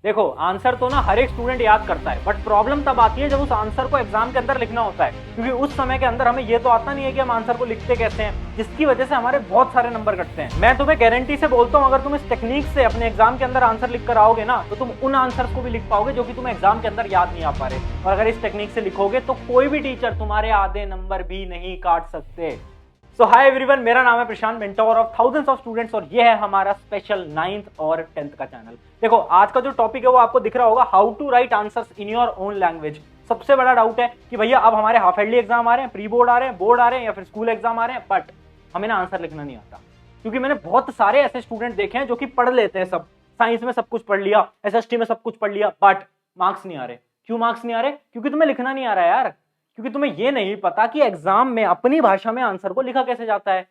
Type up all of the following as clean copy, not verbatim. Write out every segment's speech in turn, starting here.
देखो आंसर तो ना हर एक स्टूडेंट याद करता है, बट प्रॉब्लम तब आती है जब उस आंसर को एग्जाम के अंदर लिखना होता है, क्योंकि उस समय के अंदर हमें ये तो आता नहीं है कि हम आंसर को लिखते कैसे हैं, जिसकी वजह से हमारे बहुत सारे नंबर कटते हैं। मैं तुम्हें गारंटी से बोलता हूं, अगर तुम इस टेक्निक से अपने एग्जाम के अंदर आंसर लिख कर आओगे ना, तो तुम उन आंसर को भी लिख पाओगे जो कि तुम्हें एग्जाम के अंदर याद नहीं आ पा रहे। और अगर इस टेक्निक से लिखोगे तो कोई भी टीचर तुम्हारे आधे नंबर भी नहीं काट सकते। सो हाय एवरीवन, मेरा नाम है Prashant, mentor of thousands of students, और ये है हमारा स्पेशल 9th और 10th का चैनल। देखो आज का जो टॉपिक है वो आपको दिख रहा होगा, how to write answers in your own language. सबसे बड़ा डाउट है कि भैया अब हमारे हाफ ईयरली एग्जाम आ रहे हैं, प्री बोर्ड आ रहे हैं, बोर्ड आ रहे हैं या फिर स्कूल एग्जाम आ रहे हैं, बट हमें ना आंसर लिखना नहीं आता। क्योंकि मैंने बहुत सारे ऐसे स्टूडेंट देखे हैं जो कि पढ़ लेते हैं, सब साइंस में सब कुछ पढ़ लिया, एसएसटी में सब कुछ पढ़ लिया, बट मार्क्स नहीं आ रहे। क्यों मार्क्स नहीं आ रहे? क्योंकि तुम्हें लिखना नहीं आ रहा है यार। क्योंकि तुम्हें ये नहीं पता कि एग्जाम में अपनी भाषा में आंसर को लिखा कैसे जाता है।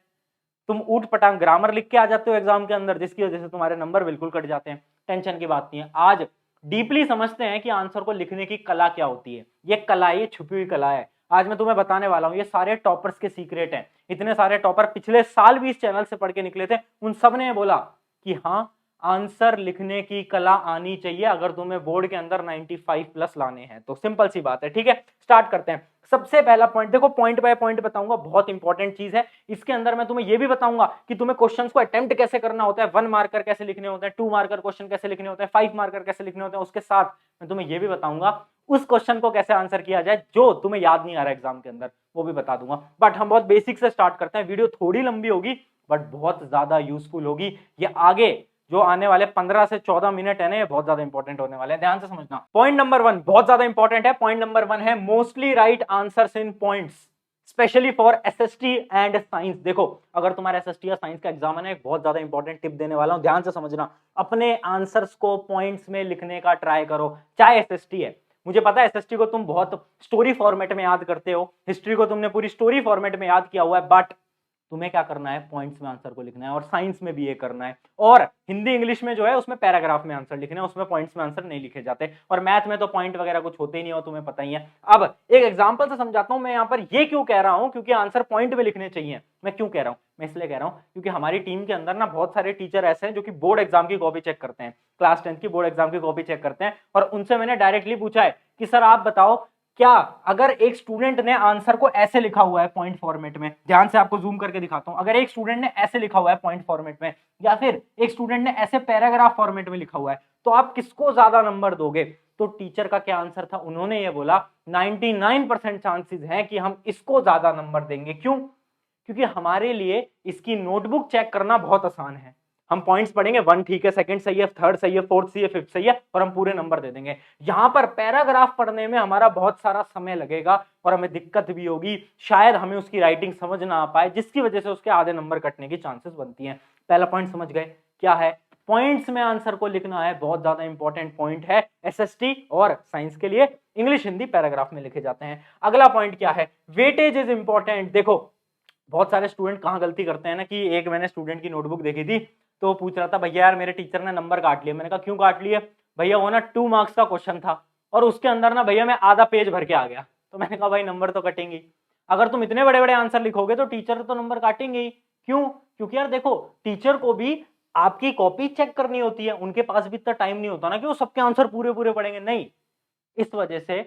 तुम ऊट पटांग ग्रामर लिख के आ जाते हो एग्जाम के अंदर, जिसकी वजह से तुम्हारे नंबर बिल्कुल कट जाते हैं। टेंशन की बात नहीं है, आज डीपली समझते हैं कि आंसर को लिखने की कला क्या होती है। ये कला, ये छुपी हुई कला है, आज मैं तुम्हें बताने वाला हूं। ये सारे टॉपर्स के सीक्रेट हैं। इतने सारे टॉपर पिछले साल भी इस चैनल से पढ़ के निकले थे, उन सब ने बोला कि हाँ, आंसर लिखने की कला आनी चाहिए अगर तुम्हें बोर्ड के अंदर 95 प्लस लाने हैं। तो सिंपल सी बात है, ठीक है, स्टार्ट करते हैं। सबसे पहला पॉइंट देखो, पॉइंट बाय पॉइंट बताऊंगा, बहुत इंपॉर्टेंट चीज है। इसके अंदर मैं तुम्हें यह भी बताऊंगा कि तुम्हें क्वेश्चंस को अटेम्प्ट कैसे करना होता है, 1 मार्कर कैसे लिखने होते हैं, 2 मार्कर क्वेश्चन कैसे लिखने होते हैं, 5 मार्कर कैसे लिखने होते हैं। उसके साथ मैं तुम्हें यह भी बताऊंगा उस क्वेश्चन को कैसे आंसर किया जाए जो तुम्हें याद नहीं आ रहा एग्जाम के अंदर, वो भी बता दूंगा। बट हम बहुत बेसिक से स्टार्ट करते हैं। वीडियो थोड़ी लंबी होगी बट बहुत ज्यादा यूजफुल होगी। ये आगे जो आने वाले 15 से 14 मिनट है ना, ये बहुत ज्यादा इंपॉर्टेंट होने वाले हैं, ध्यान से समझना। पॉइंट नंबर 1 बहुत ज्यादा इंपॉर्टेंट है। पॉइंट नंबर 1 है mostly right answers in points, specially for SST and science. देखो अगर तुम्हारा एसएसटी या साइंस का एग्जाम है ना, एक बहुत ज्यादा इंपॉर्टेंट टिप देने वाला हूं, ध्यान से समझना। अपने आंसर्स को पॉइंट्स में लिखने का ट्राई करो, चाहे एसएसटी है। मुझे पता है एसएसटी को तुम बहुत स्टोरी फॉर्मेट में याद करते हो, हिस्ट्री को तुमने पूरी स्टोरी फॉर्मेट में याद किया हुआ है, बट तुम्हें क्या करना है, पॉइंट्स में आंसर को लिखना है। और साइंस में भी ये करना है। और हिंदी इंग्लिश में जो है उसमें पैराग्राफ में आंसर लिखना है, उसमें पॉइंट्स में आंसर नहीं लिखे जाते। और मैथ में तो पॉइंट वगैरह कुछ होते ही नहीं हो, तुम्हें पता ही है। अब एक एग्जांपल से समझाता हूं मैं यहाँ पर ये क्यों कह रहा हूं, क्योंकि आंसर पॉइंट में लिखने चाहिए। मैं क्यों कह रहा हूं? मैं इसलिए कह रहा हूं क्योंकि हमारी टीम के अंदर ना बहुत सारे टीचर ऐसे हैं जो कि बोर्ड एग्जाम की कॉपी चेक करते हैं, क्लास 10th की बोर्ड एग्जाम की कॉपी चेक करते हैं। और उनसे मैंने डायरेक्टली पूछा है कि सर आप बताओ, क्या अगर एक स्टूडेंट ने आंसर को ऐसे लिखा हुआ है पॉइंट फॉर्मेट में, ध्यान से आपको जूम करके दिखाता हूं, अगर एक स्टूडेंट ने ऐसे लिखा हुआ है पॉइंट फॉर्मेट में, या फिर एक स्टूडेंट ने ऐसे पैराग्राफ फॉर्मेट में लिखा हुआ है, तो आप किसको ज्यादा नंबर दोगे? तो टीचर का क्या आंसर था? उन्होंने ये बोला 99% चांसेस हैं कि हम इसको ज्यादा नंबर देंगे। क्यों? क्योंकि हमारे लिए इसकी नोटबुक चेक करना बहुत आसान है। हम पॉइंट्स पढ़ेंगे, 1 ठीक है, सेकंड सही है, थर्ड सही है, फोर्थ सही है, फिफ्थ सही है, और हम पूरे नंबर दे देंगे। यहां पर पैराग्राफ पढ़ने में हमारा बहुत सारा समय लगेगा और हमें दिक्कत भी होगी, शायद हमें उसकी राइटिंग समझ ना आ पाए, जिसकी वजह से उसके आधे नंबर कटने की चांसेस बनती हैं। पहला पॉइंट समझ गए क्या है? पॉइंट्स में आंसर को लिखना है, बहुत ज्यादा इंपॉर्टेंट पॉइंट है एसएसटी और साइंस के लिए। इंग्लिश हिंदी पैराग्राफ में लिखे जाते हैं। अगला पॉइंट क्या है? Weightage is important. देखो बहुत सारे स्टूडेंट कहां गलती करते हैं ना, कि एक मैंने स्टूडेंट की नोटबुक देखी थी, तो वो पूछ रहा था भैया यार मेरे टीचर ने नंबर काट लिए। मैंने कहा क्यों काट लिए? भैया वो ना 2 मार्क्स का क्वेश्चन था और उसके अंदर ना भैया मैं आधा पेज भर के आ गया। तो मैंने कहा भाई नंबर तो कटेंगे, अगर तुम इतने बड़े बड़े आंसर लिखोगे तो टीचर तो नंबर काटेंगे ही। क्यों? क्योंकि यार देखो टीचर को भी आपकी कॉपी चेक करनी होती है, उनके पास भी इतना टाइम नहीं होता ना कि वो सबके आंसर पूरे पूरे पढ़ेंगे, नहीं। इस वजह से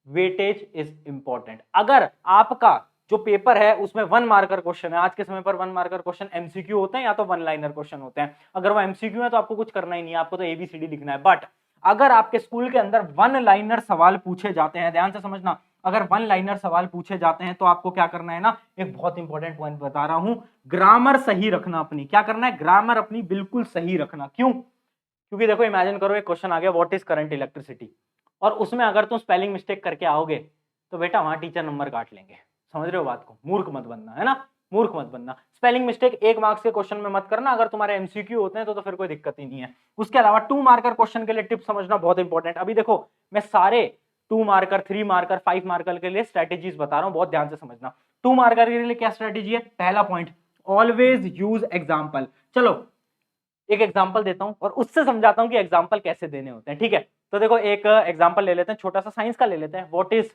वेटेज इज इंपॉर्टेंट। अगर आपका जो पेपर है उसमें 1 मार्कर क्वेश्चन है, आज के समय पर 1 मार्कर क्वेश्चन एमसीक्यू होते हैं या तो 1 लाइनर क्वेश्चन होते हैं। अगर वो एमसीक्यू है तो आपको कुछ करना ही नहीं है, आपको तो एबीसीडी लिखना है। बट अगर आपके स्कूल के अंदर 1 लाइनर सवाल पूछे जाते हैं, ध्यान से समझना, अगर 1 लाइनर सवाल पूछे जाते हैं तो आपको क्या करना है ना, एक बहुत इंपॉर्टेंट पॉइंट बता रहा हूं, ग्रामर सही रखना अपनी। क्या करना है? ग्रामर अपनी बिल्कुल सही रखना। क्यों? क्योंकि देखो इमेजिन करो एक क्वेश्चन आ गया, व्हाट इज करंट इलेक्ट्रिसिटी, और उसमें अगर तुम स्पेलिंग मिस्टेक करके आओगे तो बेटा वहां टीचर नंबर काट लेंगे। समझ रहे हो बात को? मूर्ख मत बनना, है ना, मूर्ख मत बनना। स्पेलिंग मिस्टेक 1 मार्क्स के क्वेश्चन में मत करना, अगर तुम्हारे एमसीक्यू होते हैं तो फिर कोई दिक्कत ही नहीं है। उसके अलावा 2 मार्कर क्वेश्चन के लिए टिप समझना बहुत इंपॉर्टेंट। अभी देखो मैं सारे 2 मार्कर, 3 मार्कर, 5 मार्कर के लिए स्ट्रेटेजीज बता रहा हूं, बहुत ध्यान से समझना। 2 मार्कर के लिए क्या स्ट्रेटेजी है? पहला पॉइंट, ऑलवेज यूज एग्जाम्पल। चलो एक एग्जांपल देता हूं और उससे समझाता हूं कि एग्जांपल कैसे देने होते हैं, ठीक है। तो देखो एक एग्जांपल ले लेते हैं, छोटा सा साइंस का ले लेते हैं। What is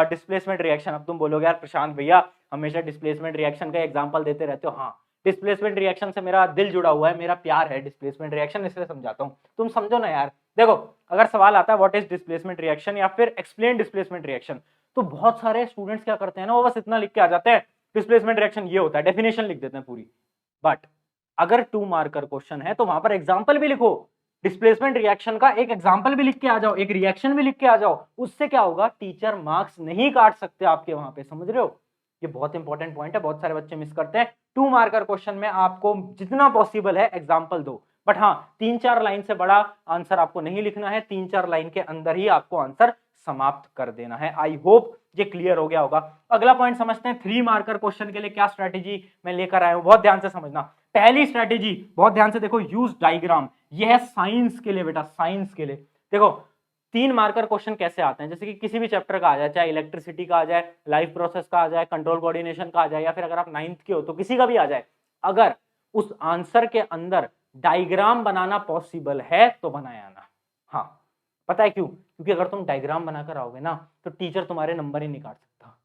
displacement reaction. अब तुम बोलोगे यार प्रशांत भैया हमेशा डिस्प्लेसमेंट रिएक्शन का एग्जांपल देते रहते हो। हाँ, डिस्प्लेसमेंट रिएक्शन से मेरा दिल जुड़ा हुआ है, मेरा प्यार है डिस्प्लेसमेंट रिएक्शन, इसलिए समझाता हूं, तुम समझो ना यार। देखो अगर सवाल आता है व्हाट इज डिस्प्लेसमेंट रिएक्शन या फिर एक्सप्लेन डिस्प्लेसमेंट रिएक्शन, तो बहुत सारे स्टूडेंट्स क्या करते हैं ना, वो बस इतना लिख के आ जाते हैं डिस्प्लेसमेंट रिएक्शन ये होता है, डेफिनेशन लिख देते हैं पूरी। बट अगर 2 मार्कर क्वेश्चन है तो वहां पर एग्जाम्पल भी लिखो, डिस्प्लेसमेंट रिएक्शन का एक एग्जाम्पल भी लिख के आ जाओ, एक रिएक्शन भी लिख के आ जाओ। उससे क्या होगा, टीचर मार्क्स नहीं काट सकते आपके वहां पे, समझ रहे हो? ये बहुत इंपॉर्टेंट पॉइंट है, बहुत सारे बच्चे मिस करते हैं। 2 मार्कर क्वेश्चन में आपको जितना पॉसिबल है एग्जाम्पल दो, बट हाँ 3-4 लाइन से बड़ा आंसर आपको नहीं लिखना है, 3-4 लाइन के अंदर ही आपको आंसर समाप्त कर देना है। आई होप ये क्लियर हो गया होगा। अगला पॉइंट समझते हैं, 3 मार्कर क्वेश्चन के लिए क्या स्ट्रेटेजी मैं लेकर आया हूं, बहुत ध्यान से समझना। पहली स्ट्रेटेजी बहुत ध्यान से देखो, यूज डायग्राम। यह है साइंस के लिए बेटा, साइंस के लिए। देखो 3 मार्कर क्वेश्चन कैसे आते हैं, जैसे कि किसी भी चैप्टर का आ जाए, चाहे इलेक्ट्रिसिटी का आ जाए, लाइफ प्रोसेस का आ जाए, कंट्रोल कोऑर्डिनेशन का आ जाए, या फिर अगर आप 9th के हो तो किसी का भी आ जाए, अगर उस आंसर के अंदर डायग्राम बनाना पॉसिबल है तो बनाया ना। हाँ पता है क्यों? क्योंकि अगर तुम डायग्राम बनाकर आओगे ना तो टीचर तुम्हारे नंबर ही नहीं काट सकता।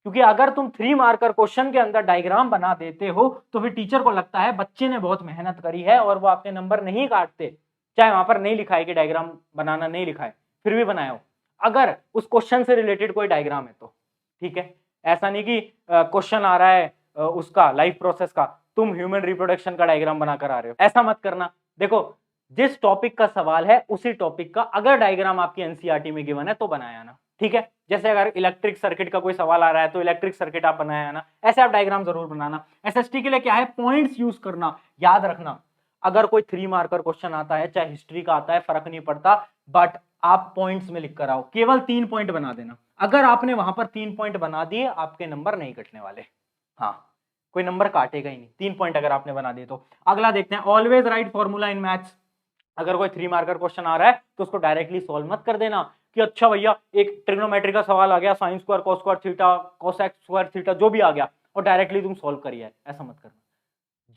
क्योंकि अगर तुम 3 मार्कर क्वेश्चन के अंदर डायग्राम बना देते हो तो फिर टीचर को लगता है बच्चे ने बहुत मेहनत करी है और वो आपके नंबर नहीं काटते, चाहे वहां पर नहीं लिखा है कि डायग्राम बनाना नहीं लिखा है, फिर भी बनाया हो, अगर उस क्वेश्चन से रिलेटेड कोई डायग्राम है तो। ठीक है, ऐसा नहीं कि क्वेश्चन आ रहा है उसका लाइफ प्रोसेस का, तुम ह्यूमन रिप्रोडक्शन का डायग्राम बनाकर आ रहे हो, ऐसा मत करना। देखो जिस टॉपिक का सवाल है उसी टॉपिक का अगर डायग्राम आपकी एनसीईआरटी में गिवन है तो बनाया ना। ठीक है, जैसे अगर इलेक्ट्रिक सर्किट का कोई सवाल आ रहा है तो इलेक्ट्रिक सर्किट आप बनाया ना, ऐसे आप डायग्राम जरूर बनाना। एसएसटी के लिए क्या है, पॉइंट्स यूज करना। याद रखना अगर कोई 3 मार्कर क्वेश्चन आता है, चाहे हिस्ट्री का आता है, फर्क नहीं पड़ता, बट आप पॉइंट्स में लिख कर आओ, केवल 3 पॉइंट बना देना। अगर आपने वहां पर 3 पॉइंट बना दिए आपके नंबर नहीं कटने वाले। हाँ कोई नंबर काटेगा ही नहीं, 3 पॉइंट अगर आपने बना दिए तो। अगला देखते हैं, always right formula in maths. अगर कोई 3 मार्कर क्वेश्चन आ रहा है तो उसको डायरेक्टली सॉल्व मत कर देना कि अच्छा भैया एक ट्रिग्नोमेट्री का सवाल आ गया, sine square cos square theta cosec square theta जो भी आ गया और डायरेक्टली तुम सॉल्व करिए, ऐसा मत करना।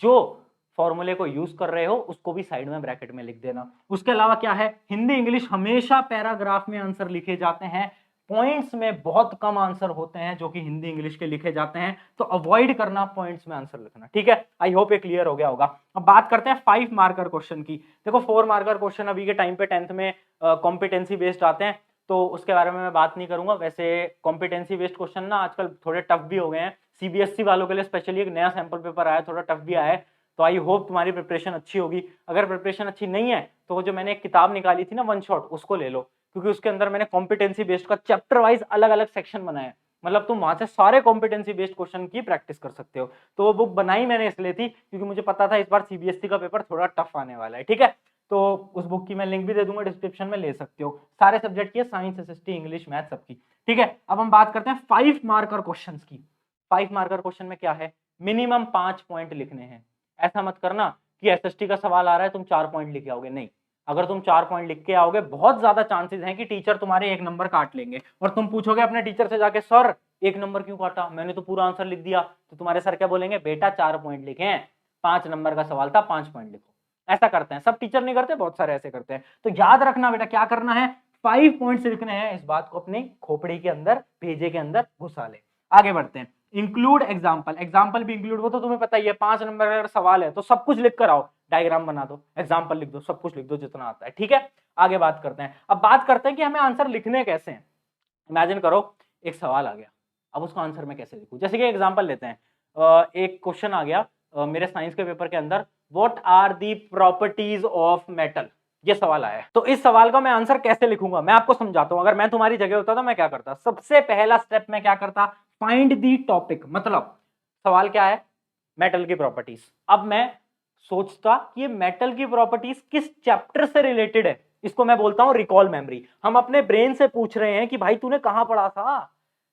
जो फॉर्मूले को यूज कर रहे हो उसको भी साइड में ब्रैकेट में लिख देना। उसके अलावा क्या है, हिंदी इंग्लिश हमेशा पैराग्राफ में आंसर लिखे जाते हैं, पॉइंट्स में बहुत कम आंसर होते हैं जो कि हिंदी इंग्लिश के लिखे जाते हैं, तो अवॉइड करना पॉइंट्स में आंसर लिखना। ठीक है, आई होप ये क्लियर हो गया होगा। अब बात करते हैं 5 मार्कर क्वेश्चन की। देखो 4 मार्कर क्वेश्चन अभी के टाइम पे 10th में कॉम्पिटेंसी बेस्ड आते हैं, तो उसके बारे में मैं बात नहीं करूंगा। वैसे कॉम्पिटेंसी बेस्ड क्वेश्चन ना आजकल थोड़े टफ भी हो गए हैं, सीबीएसई वालों के लिए स्पेशली एक नया सैंपल पेपर आया, थोड़ा टफ भी आया है, तो आई होप तुम्हारी प्रिपरेशन अच्छी होगी। अगर प्रिपरेशन अच्छी नहीं है तो वो जो मैंने एक किताब निकाली थी ना वन शॉट, उसको ले लो, क्योंकि उसके अंदर मैंने कॉम्पिटेंसी बेस्ड का चैप्टर वाइज अलग अलग सेक्शन बनाया, मतलब तुम वहां से सारे कॉम्पिटेंसी बेस्ड क्वेश्चन की प्रैक्टिस कर सकते हो। तो वो बुक बनाई मैंने इसलिए थी क्योंकि मुझे पता था इस बार सीबीएसई का पेपर थोड़ा टफ आने वाला है। ठीक है, तो उस बुक की मैं लिंक भी दे दूंगा डिस्क्रिप्शन में, ले सकते हो। सारे सब्जेक्ट की, साइंस एसएसटी इंग्लिश मैथ सबकी। ठीक है, अब हम बात करते हैं 5 मार्कर क्वेश्चन की। 5 मार्कर क्वेश्चन में क्या है, मिनिमम 5 पॉइंट लिखने हैं। ऐसा मत करना कि एसएसटी का सवाल आ रहा है तुम 4 पॉइंट लिख आओगे, नहीं। अगर तुम 4 पॉइंट लिख के आओगे बहुत ज्यादा चांसेस हैं कि टीचर तुम्हारे 1 नंबर काट लेंगे, और तुम पूछोगे अपने टीचर से जाके सर 1 नंबर क्यों काटा, मैंने तो पूरा आंसर लिख दिया, तो तुम्हारे सर क्या बोलेंगे, बेटा 4 पॉइंट लिखे हैं, 5 नंबर का सवाल था, 5 पॉइंट लिखो। ऐसा करते हैं, सब टीचर नहीं करते, बहुत सारे ऐसे करते हैं। तो याद रखना बेटा क्या करना है, 5 पॉइंट्स लिखने हैं, इस बात को अपनी खोपड़ी के अंदर, पेजे के अंदर घुसा ले। आगे बढ़ते हैं, इंक्लूड एग्जाम्पल। एग्जाम्पल भी इंक्लूड, वो तो तुम्हें पता ही है, 5 नंबर का सवाल है तो सब कुछ लिख कर आओ, डायग्राम बना दो, एग्जाम्पल लिख दो, सब कुछ लिख दो जितना आता है। ठीक है, आगे बात करते हैं। अब बात करते हैं कि हमें आंसर लिखने कैसे हैं। इमेजिन करो एक सवाल आ गया, अब उसका आंसर मैं कैसे लिखूं। जैसे कि एग्जाम्पल लेते हैं, एक क्वेश्चन आ गया मेरे साइंस के पेपर के अंदर, what are the properties of metal, ये सवाल आया है। तो इस सवाल का मैं आंसर कैसे लिखूंगा मैं आपको समझाता हूं। अगर मैं तुम्हारी जगह होता तो मैं क्या करता, सबसे पहला स्टेप मैं क्या करता, फाइंड दी टॉपिक। मतलब सवाल क्या है, मेटल की प्रॉपर्टीज। अब मैं सोचता कि ये मेटल की प्रॉपर्टीज किस चैप्टर से रिलेटेड है, इसको मैं बोलता हूं रिकॉल मेमोरी। हम अपने ब्रेन से पूछ रहे हैं कि भाई तूने कहां पढ़ा था,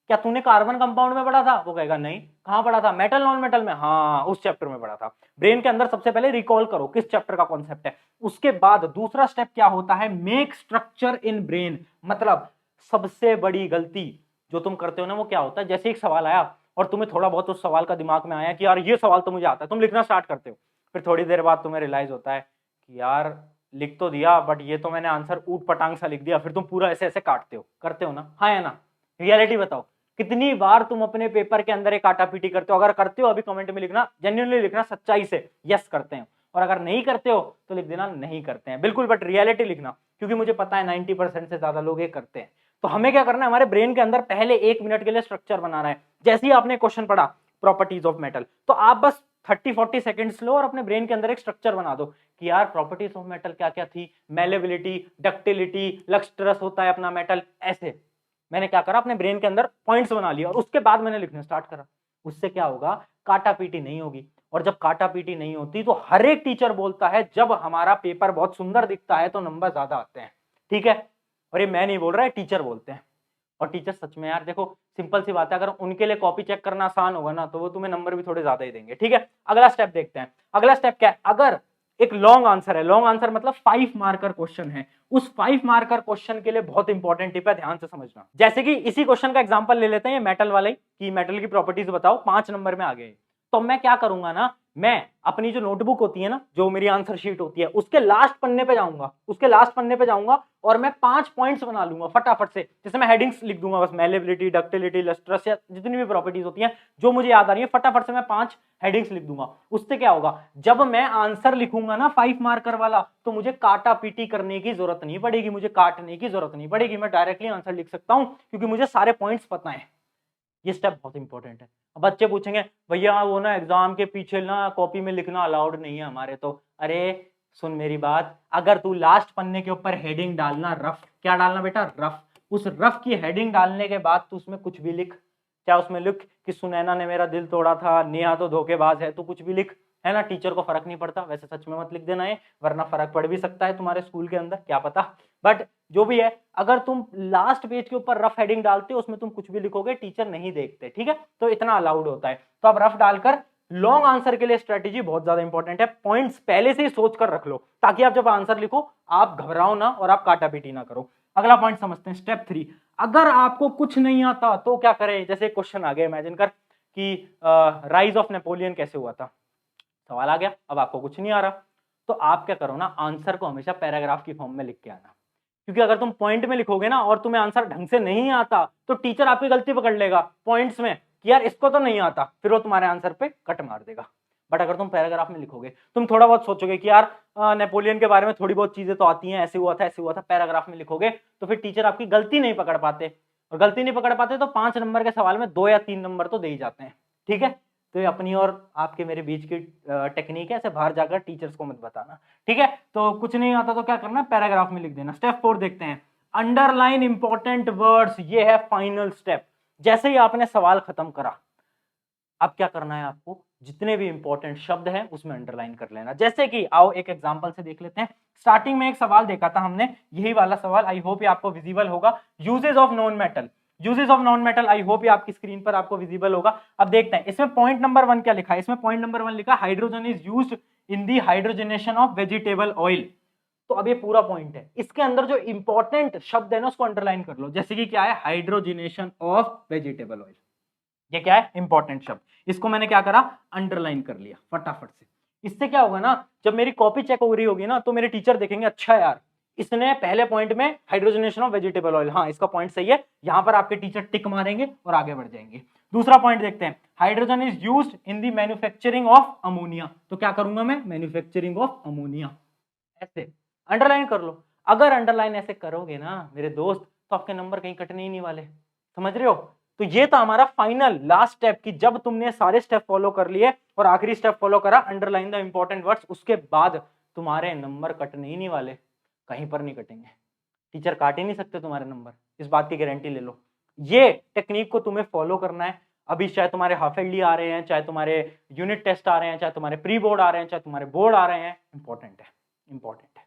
क्या तूने कार्बन कंपाउंड में पढ़ा था, वो कहेगा नहीं। कहां पढ़ा था, मेटल नॉन मेटल में, हाँ उस चैप्टर में पढ़ा था। ब्रेन के अंदर सबसे पहले रिकॉल करो किस चैप्टर का कॉन्सेप्ट है। उसके बाद दूसरा स्टेप क्या होता है, मेक स्ट्रक्चर इन ब्रेन। मतलब सबसे बड़ी गलती जो तुम करते हो ना वो क्या होता है, जैसे एक सवाल आया और तुम्हें थोड़ा बहुत उस सवाल का दिमाग में आया कि यार ये सवाल तो मुझे आता है, तुम लिखना स्टार्ट करते हो, फिर थोड़ी देर बाद तुम्हें रियलाइज होता है कि यार लिख तो दिया बट ये तो मैंने आंसर ऊट पटांग सा लिख दिया, फिर तुम पूरा ऐसे ऐसे काटते हो, करते हो ना, हाँ या ना। रियलिटी बताओ, कितनी बार तुम अपने पेपर के अंदर एक काटापीटी करते हो। अगर करते हो अभी कमेंट में लिखना, जेन्युइनली लिखना सच्चाई से, यस करते हैं, और अगर नहीं करते हो तो लिख देना नहीं करते हैं, बिल्कुल, बट रियलिटी लिखना। क्योंकि मुझे पता है 90% से ज्यादा लोग ये करते हैं। तो हमें क्या करना है, हमारे ब्रेन के अंदर पहले 1 मिनट के लिए स्ट्रक्चर बनाना है। जैसे ही आपने क्वेश्चन पढ़ा प्रॉपर्टीज ऑफ मेटल, तो आप बस 30-40 सेकंड्स लो और अपने ब्रेन के अंदर एक स्ट्रक्चर बना दो कि यार प्रॉपर्टीज ऑफ मेटल क्या क्या थी, मेलेबिलिटी, डक्टिलिटी, लक्स्ट्रस होता है अपना मेटल, ऐसे मैंने क्या करा, अपने ब्रेन के अंदर पॉइंट्स बना लिया और उसके बाद मैंने लिखना स्टार्ट करा। उससे क्या होगा, काटा पीटी नहीं होगी। और जब काटा पीटी नहीं होती तो हर एक टीचर बोलता है जब हमारा पेपर बहुत सुंदर दिखता है तो नंबर ज्यादा आते हैं। ठीक है, और ये मैं नहीं बोल रहा है, टीचर बोलते हैं। और टीचर सच में यार देखो, सिंपल सी बात है, अगर उनके लिए कॉपी चेक करना आसान होगा ना तो वो तुम्हें नंबर भी थोड़े ज्यादा ही देंगे। ठीक है, अगला स्टेप देखते हैं। अगला स्टेप क्या है, अगर एक लॉन्ग आंसर है, लॉन्ग आंसर मतलब 5 मार्कर क्वेश्चन है, उस 5 मार्कर क्वेश्चन के लिए बहुत इंपॉर्टेंट टिप है, ध्यान से समझना। जैसे कि इसी क्वेश्चन का एग्जांपल ले लेते हैं, ये मेटल वाले कि मेटल की प्रॉपर्टीज बताओ, 5 नंबर में आ गए। तो मैं क्या करूंगा ना, मैं अपनी जो नोटबुक होती है ना, जो मेरी आंसर शीट होती है, उसके लास्ट पन्ने पे जाऊंगा, उसके लास्ट पन्ने पे जाऊंगा और मैं 5 पॉइंट्स बना लूंगा फटाफट से। जैसे मैं हेडिंग्स लिख दूंगा बस, मेलेबिलिटी, डक्टिलिटी, लस्ट्रस या जितनी भी प्रॉपर्टीज होती हैं जो मुझे याद आ रही है, फटाफट से मैं 5 हेडिंग्स लिख दूंगा। उससे क्या होगा, जब मैं आंसर लिखूंगा ना 5 मार्कर वाला, तो मुझे काटा पीटी करने की जरूरत नहीं पड़ेगी, मुझे काटने की जरूरत नहीं पड़ेगी, मैं डायरेक्टली आंसर लिख सकता हूं क्योंकि मुझे सारे पॉइंट्स पता है। ये स्टेप बहुत इंपॉर्टेंट है। अब बच्चे पूछेंगे भैया वो ना एग्जाम के पीछे ना कॉपी में लिखना अलाउड नहीं है हमारे, तो अरे सुन मेरी बात, अगर तू लास्ट पन्ने के ऊपर हेडिंग डालना रफ, क्या डालना बेटा, रफ, उस रफ की हेडिंग डालने के बाद तू उसमें कुछ भी लिख, चाहे उसमें लिख कि सुनैना ने मेरा दिल तोड़ा था, नेहा तो धोखेबाज है, तू कुछ भी लिख, है ना, टीचर को फर्क नहीं पड़ता। वैसे सच में मत लिख देना है, वरना फर्क पड़ भी सकता है तुम्हारे स्कूल के अंदर, क्या पता। बट जो भी है, अगर तुम लास्ट पेज के ऊपर रफ हेडिंग डालते हो, उसमें तुम कुछ भी लिखोगे, टीचर नहीं देखते। ठीक है, तो इतना अलाउड होता है। तो अब रफ डालकर लॉन्ग आंसर के लिए स्ट्रेटेजी बहुत ज्यादा इंपॉर्टेंट है, पॉइंट्स पहले से ही सोच कर रख लो ताकि आप जब आंसर लिखो आप घबराओ ना और आप काटापीटी ना करो। अगला पॉइंट समझते हैं, स्टेप 3। अगर आपको कुछ नहीं आता तो क्या करें। जैसे क्वेश्चन आ गया, इमेजिन कर कि राइज ऑफ नेपोलियन कैसे हुआ था, सवाल आ गया, अब आपको कुछ नहीं आ रहा, तो आप क्या करो ना, आंसर को हमेशा पैराग्राफ की फॉर्म में लिख के आना। क्योंकि अगर तुम पॉइंट में लिखोगे ना और तुम्हें आंसर ढंग से नहीं आता तो टीचर आपकी गलती पकड़ लेगा पॉइंट्स में कि यार इसको तो नहीं आता, फिर वो तुम्हारे आंसर पे कट मार देगा। बट अगर तुम पैराग्राफ में लिखोगे, तुम थोड़ा बहुत सोचोगे कि यार नेपोलियन के बारे में थोड़ी बहुत चीजें तो आती हैं, ऐसे हुआ था ऐसे हुआ था, पैराग्राफ में लिखोगे तो फिर टेचर आपकी गलती नहीं पकड़ पाते, और गलती नहीं पकड़ पाते तो 5 नंबर के सवाल में 2 या 3 नंबर तो दे ही जाते हैं। ठीक है, तो ये अपनी और आपके मेरे बीच की टेक्निक है, ऐसे बाहर जाकर टीचर्स को मत बताना। ठीक है, तो कुछ नहीं आता तो क्या करना, पैराग्राफ में लिख देना। स्टेप 4 देखते हैं, अंडरलाइन इंपॉर्टेंट वर्ड्स। ये है फाइनल स्टेप। जैसे ही आपने सवाल खत्म करा, अब क्या करना है आपको, जितने भी इंपॉर्टेंट शब्द हैं उसमें अंडरलाइन कर लेना। जैसे कि आओ एक एग्जांपल से देख लेते हैं। स्टार्टिंग में एक सवाल देखा था हमने, यही वाला सवाल, आई होप ये आपको विजिबल होगा, uses of non metal. Uses of non metal, I hope ये आपकी स्क्रीन पर आपको विजिबल होगा। अब देखते हैं इसमें पॉइंट नंबर 1 क्या लिखा है। इसमें पॉइंट नंबर 1 लिखा, hydrogen is used in the hydrogenation of vegetable oil. तो अब ये पूरा पॉइंट है, इसके अंदर जो इंपॉर्टेंट शब्द है ना उसको अंडरलाइन कर लो। जैसे कि क्या है, हाइड्रोजनेशन ऑफ वेजिटेबल ऑयल, ये क्या है, इंपॉर्टेंट शब्द, इसको मैंने क्या करा, अंडरलाइन कर लिया फटाफट से। इससे क्या होगा ना, जब मेरी कॉपी चेक हो रही होगी ना तो मेरे टीचर देखेंगे, अच्छा यार इसने पहले पॉइंट में हाइड्रोजनेशन ऑफ वेजिटेबल ऑयल, हाँ इसका पॉइंट सही है, यहां पर आपके टीचर टिक मारेंगे और आगे बढ़ जाएंगे। दूसरा पॉइंट देखते हैं, hydrogen is used in the manufacturing of ammonia. तो क्या करूंगा मैं, मैन्युफैक्चरिंग ऑफ अमोनिया, ऐसे अंडरलाइन कर लो। अगर अंडरलाइन ऐसे करोगे ना मेरे दोस्त, तो आपके नंबर कहीं कटने ही नहीं वाले, समझ रहे हो। तो ये था हमारा फाइनल लास्ट स्टेप कि जब तुमने सारे स्टेप फॉलो कर लिए और आखिरी स्टेप फॉलो करा, अंडरलाइन द इंपॉर्टेंट वर्ड्स, उसके बाद तुम्हारे नंबर कटने ही नहीं वाले, कहीं पर नहीं कटेंगे, टीचर काट ही नहीं सकते तुम्हारे नंबर, इस बात की गारंटी ले लो। ये टेक्निक को तुम्हें फॉलो करना है। अभी चाहे तुम्हारे हाफ ईयरली आ रहे हैं, चाहे तुम्हारे यूनिट टेस्ट आ रहे हैं, चाहे तुम्हारे प्री बोर्ड आ रहे हैं, चाहे तुम्हारे बोर्ड आ रहे हैं, इंपॉर्टेंट है, इंपॉर्टेंट है,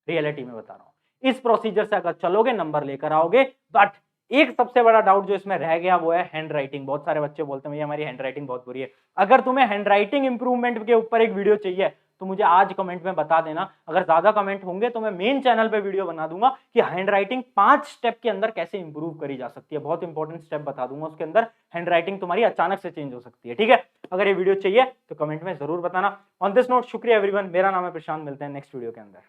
रियलिटी में बता रहा हूं। इस प्रोसीजर से अगर चलोगे नंबर लेकर आओगे। बट एक सबसे बड़ा डाउट जो इसमें रह गया वो है हैंड राइटिंग। बहुत सारे बच्चे बोलते हैं भैया हमारी हैंड राइटिंग बहुत बुरी है। अगर तुम्हें हैंड राइटिंग इंप्रूवमेंट के ऊपर एक वीडियो चाहिए तो मुझे आज कमेंट में बता देना। अगर ज्यादा कमेंट होंगे तो मैं मेन चैनल पे वीडियो बना दूंगा कि हैंड राइटिंग 5 स्टेप के अंदर कैसे इंप्रूव करी जा सकती है। बहुत इंपॉर्टेंट स्टेप बता दूंगा उसके अंदर, हैंड राइटिंग तुम्हारी अचानक से चेंज हो सकती है। ठीक है, अगर ये वीडियो चाहिए तो कमेंट में जरूर बताना। ऑन दिस नोट, शुक्रिया एवरीवन, मेरा नाम है प्रशांत, मिलते हैं नेक्स्ट वीडियो के अंदर।